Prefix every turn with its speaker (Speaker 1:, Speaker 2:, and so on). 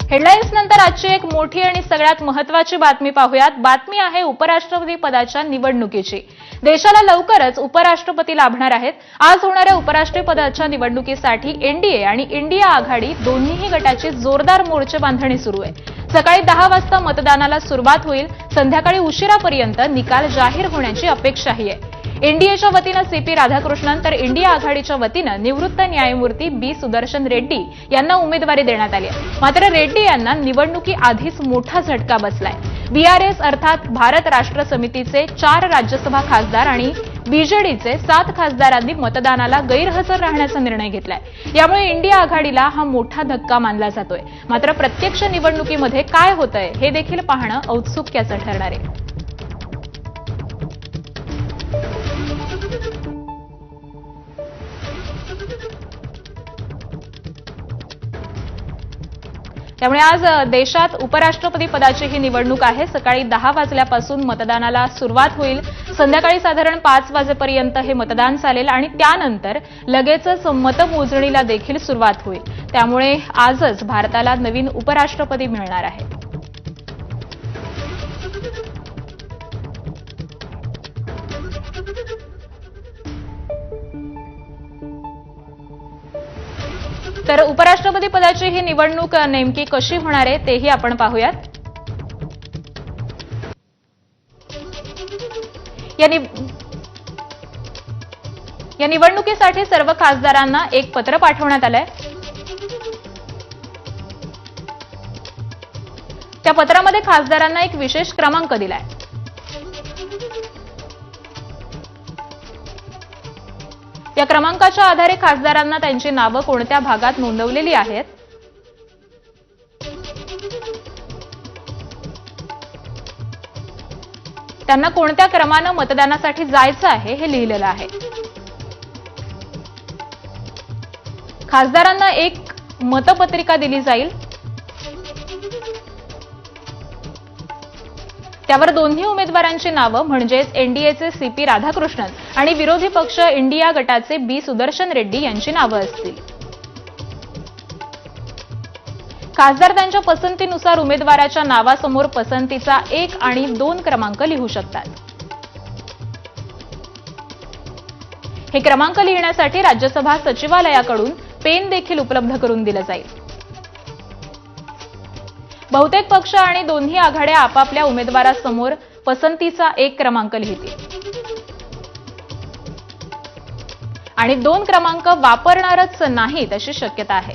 Speaker 1: Headlines नंतर आजची एक मोठी आणि सगळ्यात महत्त्वाची बातमी पाहूयात। बातमी आहे उपराष्ट्रपती पदाच्या निवडणुकीची। देशाला लवकरच उपराष्ट्रपती लाभणार आहेत। आज होणाऱ्या उपराष्ट्रपती पदाच्या निवडणुकीसाठी एनडीए आणि इंडिया आघाडी दोन्हीही गटाची जोरदार मोर्चे बांधणी सुरू आहे। सकाळी 10 वाजता मतदानाला सुरुवात होईल। संध्याकाळी उशिरापर्यंत निकाल जाहीर होण्याची अपेक्षाही आहे। एनडीएच्या वतीने सीपी राधाकृष्णन तर इंडिया आघाडीच्या वतीने निवृत्त न्यायमूर्ती बी सुदर्शन रेड्डी यांना उमेदवारी देण्यात आली आहे। मात्र रेड्डी यांना निवडणुकी आधीच मोठा झटका बसलाय। बीआरएस अर्थात भारत राष्ट्र समितीचे 4 राज्यसभा खासदार आणि बीजेडीचे 7 खासदारांनी मतदानाला गैरहजर राहण्याचा निर्णय घेतलाय। यामुळे इंडिया आघाडीला हा मोठा धक्का मानला जातोय। मात्र प्रत्यक्ष निवडणुकीमध्ये काय होतंय हे देखील पाहणं औत्सुक्याचं ठरणार आहे। त्यामुळे आज देशात उपराष्ट्रपती पदाची ही निवडणूक आहे। सकाळी 10 वाजल्यापासून मतदानाला सुरुवात होईल। संध्याकाळी साधारण 5 वाजेपर्यंत हे मतदान चालेल आणि त्यानंतर लगेचच मतमोजणीला देखील सुरुवात होईल। त्यामुळे आजच भारताला नवीन उपराष्ट्रपती मिळणार आहे। तर उपराष्ट्रपती पदाची ही निवडणूक नेमकी कशी होणार आहे तेही आपण पाहूयात। या निवडणुकीसाठी सर्व खासदारांना एक पत्र पाठवण्यात आलंय। त्या पत्रामध्ये खासदारांना एक विशेष क्रमांक दिलाय। या क्रमांकाच्या आधारे खासदारांना त्यांची नावं कोणत्या भागात नोंदवलेली आहेत त्यांना कोणत्या क्रमानं मतदानासाठी जायचं आहे हे लिहिलेलं आहे। खासदारांना एक मतपत्रिका दिली जाईल। त्यावर दोन्ही उमेदवारांची नावं म्हणजेच एनडीएचे सीपी राधाकृष्णन आणि विरोधी पक्ष इंडिया गटाचे बी सुदर्शन रेड्डी यांची नावं असतील। खासदार त्यांच्या पसंतीनुसार उमेदवाराच्या नावासमोर पसंतीचा 1 आणि 2 क्रमांक लिहू शकतात। हे क्रमांक लिहिण्यासाठी राज्यसभा सचिवालयाकडून पेन देखील उपलब्ध करून दिलं जाईल। बहुतेक पक्ष आणि दोन्ही आघाड्या आपापल्या उमेदवारासमोर पसंतीचा 1 क्रमांक लिहितील आणि 2 क्रमांक वापरणारच नाहीत अशी शक्यता आहे।